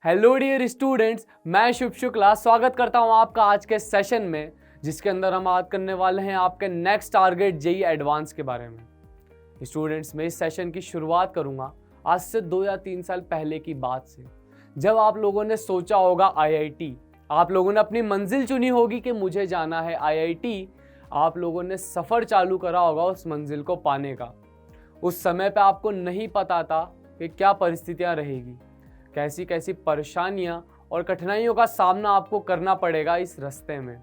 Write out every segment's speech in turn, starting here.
Hello dear students, मैं शुभ शुक्ला स्वागत करता हूं आपका आज के सेशन में, जिसके अंदर हम बात करने वाले हैं आपके नेक्स्ट टारगेट जेई एडवांस के बारे में। स्टूडेंट्स, मैं इस सेशन की शुरुआत करूंगा आज से 2 या 3 साल पहले की बात से, जब आप लोगों ने सोचा होगा आईआईटी, आप लोगों ने अपनी मंजिल चुनी होगी कि मुझे जाना है आईआईटी, आप लोगों ने सफ़र चालू करा होगा उस मंजिल को पाने का। उस समय पे आपको नहीं पता था कि क्या परिस्थितियां रहेगी, कैसी कैसी परेशानियां और कठिनाइयों का सामना आपको करना पड़ेगा इस रास्ते में।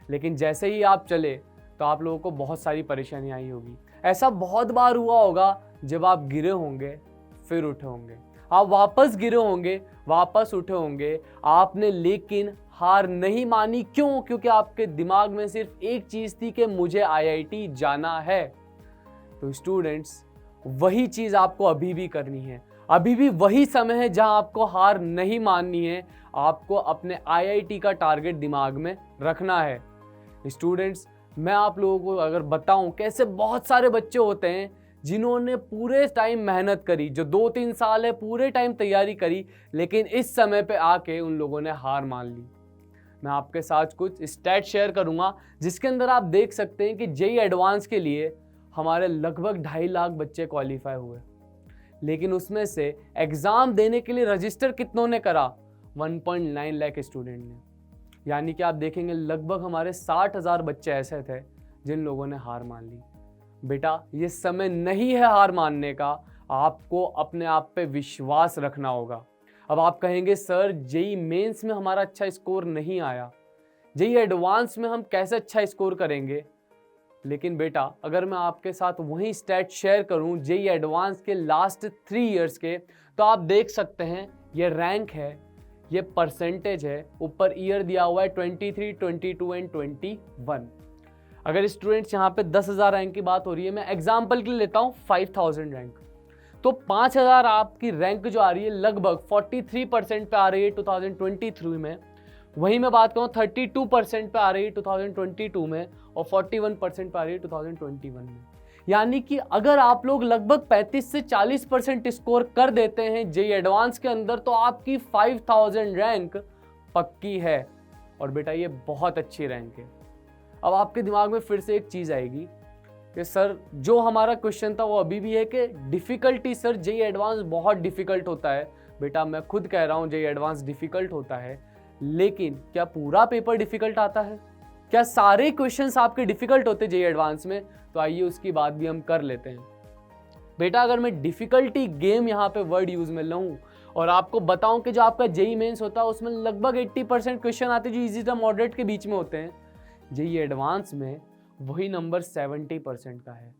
लेकिन जैसे ही आप चले तो आप लोगों को बहुत सारी परेशानियां आई होगी। ऐसा बहुत बार हुआ होगा जब आप गिरे होंगे, फिर उठे होंगे, आप वापस गिरे होंगे, वापस उठे होंगे, आपने लेकिन हार नहीं मानी। क्यों? क्योंकि आपके दिमाग में सिर्फ एक चीज़ थी कि मुझे आईआईटी जाना है। तो स्टूडेंट्स, वही चीज़ आपको अभी भी करनी है। अभी भी वही समय है जहां आपको हार नहीं माननी है। आपको अपने आईआईटी का टारगेट दिमाग में रखना है। स्टूडेंट्स, मैं आप लोगों को अगर बताऊं कैसे बहुत सारे बच्चे होते हैं जिन्होंने पूरे टाइम मेहनत करी, जो 2-3 साल है पूरे टाइम तैयारी करी, लेकिन इस समय पे आके उन लोगों ने हार मान ली। मैं आपके साथ कुछ स्टैट शेयर करूंगा जिसके अंदर आप देख सकते हैं कि जेई एडवांस के लिए हमारे लगभग 2.5 लाख बच्चे क्वालिफाई हुए, लेकिन उसमें से एग्ज़ाम देने के लिए रजिस्टर कितनों ने करा? 1.9 लाख स्टूडेंट ने। यानी कि आप देखेंगे लगभग हमारे 60,000 बच्चे ऐसे थे जिन लोगों ने हार मान ली। बेटा, ये समय नहीं है हार मानने का, आपको अपने आप पे विश्वास रखना होगा। अब आप कहेंगे सर, जेई मेंस में हमारा अच्छा स्कोर नहीं आया, जेई एडवांस में हम कैसे अच्छा स्कोर करेंगे? लेकिन बेटा, अगर मैं आपके साथ वही स्टैट शेयर करूं जेई एडवांस के लास्ट 3 इयर्स के, तो आप देख सकते हैं ये रैंक है, ये परसेंटेज है, ऊपर ईयर दिया हुआ है 23, 22 एंड 21। अगर स्टूडेंट्स यहाँ पे 10,000 रैंक की बात हो रही है, मैं एग्जाम्पल के लिए लेता हूँ 5,000 रैंक, तो 5,000 आपकी रैंक जो आ रही है लगभग 43% पे आ रही है 2023 में। वहीं मैं बात करूँ 32% पे आ रही है 2022 में और 41% पे आ रही है 2021 में। यानी कि अगर आप लोग लगभग 35 से 40% स्कोर कर देते हैं जेई एडवांस के अंदर, तो आपकी 5,000 रैंक पक्की है। और बेटा, ये बहुत अच्छी रैंक है। अब आपके दिमाग में फिर से एक चीज़ आएगी कि सर, जो हमारा क्वेश्चन था वो अभी भी है कि डिफ़िकल्टी, सर जेई एडवांस बहुत डिफ़िकल्ट होता है। बेटा, मैं खुद कह रहा हूँ जेई एडवांस डिफ़िकल्ट होता है, लेकिन क्या पूरा पेपर डिफ़िकल्ट आता है? क्या सारे क्वेश्चंस आपके डिफ़िकल्ट होते जेई एडवांस में? तो आइए उसकी बात भी हम कर लेते हैं। बेटा, अगर मैं डिफ़िकल्टी गेम यहाँ पे वर्ड यूज़ में लूँ और आपको बताऊँ कि जो आपका जेई मेंस होता है उसमें लगभग 80% क्वेश्चन आते हैं जो ईजी से मॉडरेट के बीच में होते हैं। जेई एडवांस में वही नंबर 70% का है।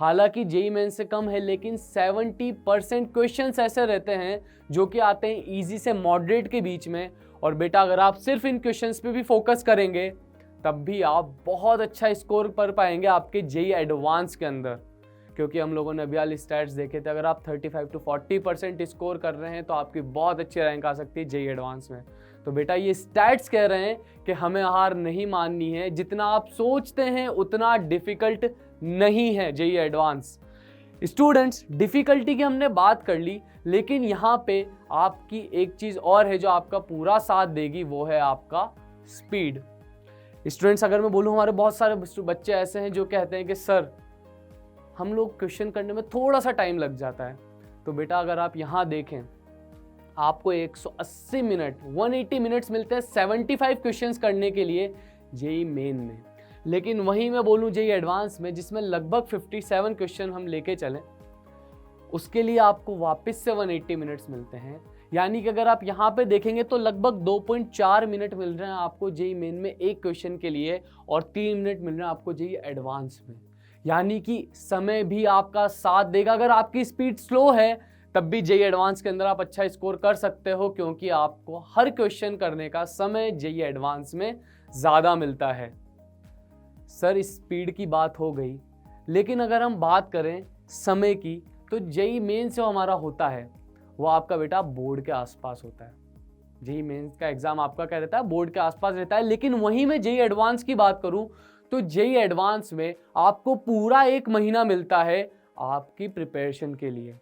हालांकि जेई मेंस से कम है, लेकिन 70% क्वेश्चंस ऐसे रहते हैं जो कि आते हैं इजी से मॉडरेट के बीच में। और बेटा, अगर आप सिर्फ इन क्वेश्चंस पे भी फोकस करेंगे तब भी आप बहुत अच्छा स्कोर कर पाएंगे आपके जेई एडवांस के अंदर, क्योंकि हम लोगों ने अभी वाले स्टैट्स देखे थे। अगर आप 35 to 40% स्कोर कर रहे हैं तो आपकी बहुत अच्छी रैंक आ सकती है जेई एडवांस में। तो बेटा, ये स्टैट्स कह रहे हैं कि हमें हार नहीं माननी है। जितना आप सोचते हैं उतना डिफ़िकल्ट नहीं है जेई एडवांस। स्टूडेंट्स, डिफ़िकल्टी की हमने बात कर ली, लेकिन यहाँ पे आपकी एक चीज़ और है जो आपका पूरा साथ देगी, वो है आपका स्पीड। स्टूडेंट्स, अगर मैं बोलूँ, हमारे बहुत सारे बच्चे ऐसे हैं जो कहते हैं कि सर, हम लोग क्वेश्चन करने में थोड़ा सा टाइम लग जाता है। तो बेटा, अगर आप यहाँ देखें, आपको 180 मिनट 180 मिनट्स मिलते हैं 75 क्वेश्चंस करने के लिए जेई मेन में। लेकिन वहीं मैं बोलूँ जेई एडवांस में, जिसमें लगभग 57 क्वेश्चन हम लेके चलें, उसके लिए आपको वापस से 180 मिनट्स मिलते हैं। यानी कि अगर आप यहाँ पे देखेंगे तो लगभग 2.4 मिनट मिल रहे हैं आपको जेई मेन में एक क्वेश्चन के लिए, और 3 मिनट मिल रहे हैं आपको जेई एडवांस में। यानी कि समय भी आपका साथ देगा। अगर आपकी स्पीड स्लो है तब भी जेई एडवांस के अंदर आप अच्छा स्कोर कर सकते हो, क्योंकि आपको हर क्वेश्चन करने का समय जेई एडवांस में ज़्यादा मिलता है। सर, स्पीड की बात हो गई, लेकिन अगर हम बात करें समय की, तो जेई मेंस जो हमारा होता है वो आपका बेटा बोर्ड के आसपास होता है। जेई मेंस का एग्ज़ाम आपका क्या रहता है? बोर्ड के आसपास रहता है। लेकिन वहीं मैं जेई एडवांस की बात करूं तो जेई एडवांस में आपको पूरा 1 महीना मिलता है आपकी प्रिपरेशन के लिए।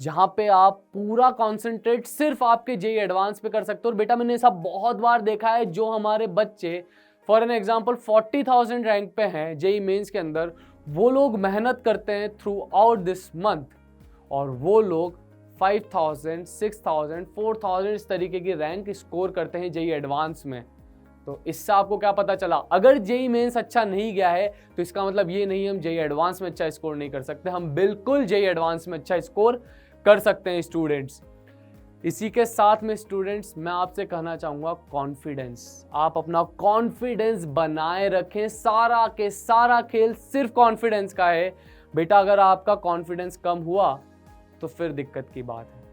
जहाँ पे आप पूरा कॉन्सेंट्रेट सिर्फ आपके जेई एडवांस पे कर सकते हो। और बेटा मैंने ऐसा बहुत बार देखा है, जो हमारे बच्चे फॉर एन एग्जाम्पल 40,000 रैंक पे हैं जेई मेंस के अंदर, वो लोग मेहनत करते हैं थ्रू आउट दिस मंथ और वो लोग 5,000, 6,000, 4,000 इस तरीके की रैंक स्कोर करते हैं जेई एडवांस में। तो इससे आपको क्या पता चला, अगर जेई मेंस अच्छा नहीं गया है तो इसका मतलब ये नहीं हम जेई एडवांस में अच्छा स्कोर नहीं कर सकते, हम बिल्कुल जेई एडवांस में अच्छा स्कोर कर सकते हैं स्टूडेंट्स। इसी के साथ में स्टूडेंट्स मैं आपसे कहना चाहूँगा कॉन्फिडेंस, आप अपना कॉन्फिडेंस बनाए रखें। सारा के सारा खेल सिर्फ कॉन्फिडेंस का है बेटा। अगर आपका कॉन्फिडेंस कम हुआ तो फिर दिक्कत की बात है।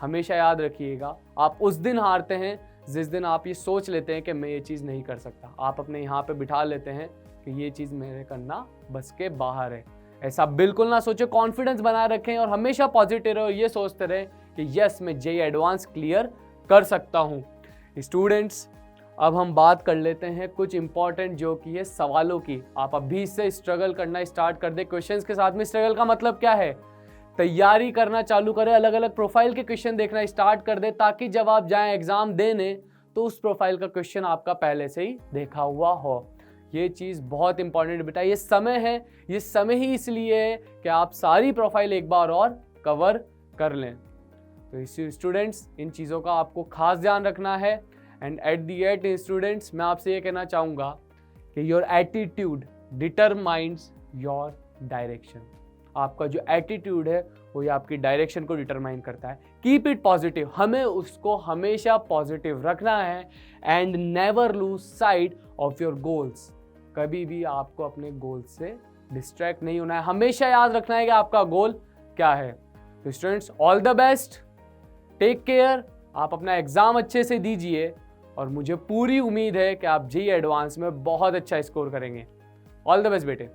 हमेशा याद रखिएगा, आप उस दिन हारते हैं जिस दिन आप ये सोच लेते हैं कि मैं ये चीज़ नहीं कर सकता। आप अपने यहाँ पे बिठा लेते हैं कि ये चीज़ मेरे करना बस के बाहर है। ऐसा बिल्कुल ना सोचो, कॉन्फिडेंस बनाए रखें और हमेशा पॉजिटिव रहो, ये सोचते रहें कि यस मैं जेई एडवांस क्लियर कर सकता हूँ। स्टूडेंट्स अब हम बात कर लेते हैं कुछ इंपॉर्टेंट जो कि है सवालों की। आप अभी से स्ट्रगल करना स्टार्ट कर दे क्वेश्चंस के साथ में। स्ट्रगल का मतलब क्या है, तैयारी करना चालू करें, अलग अलग प्रोफाइल के क्वेश्चन देखना स्टार्ट कर दे, ताकि जब आप जाएं एग्जाम देने तो उस प्रोफाइल का क्वेश्चन आपका पहले से ही देखा हुआ हो। ये चीज़ बहुत इंपॉर्टेंट बेटा। ये समय है, ये समय ही इसलिए है कि आप सारी प्रोफाइल एक बार और कवर कर लें। तो स्टूडेंट्स इन चीज़ों का आपको खास ध्यान रखना है। And at the and students मैं आपसे ये कहना चाहूँगा कि your attitude determines your direction. आपका जो एटीट्यूड है वो ये आपकी डायरेक्शन को डिटरमाइन करता है। कीप इट पॉजिटिव, हमें उसको हमेशा पॉजिटिव रखना है। And never lose sight of your goals, कभी भी आपको अपने गोल से डिस्ट्रैक्ट नहीं होना है। हमेशा याद रखना है कि आपका गोल क्या है। तो students all the best, take care, आप अपना एग्जाम अच्छे से दीजिए और मुझे पूरी उम्मीद है कि आप जेईई एडवांस में बहुत अच्छा स्कोर करेंगे। ऑल द बेस्ट बेटे।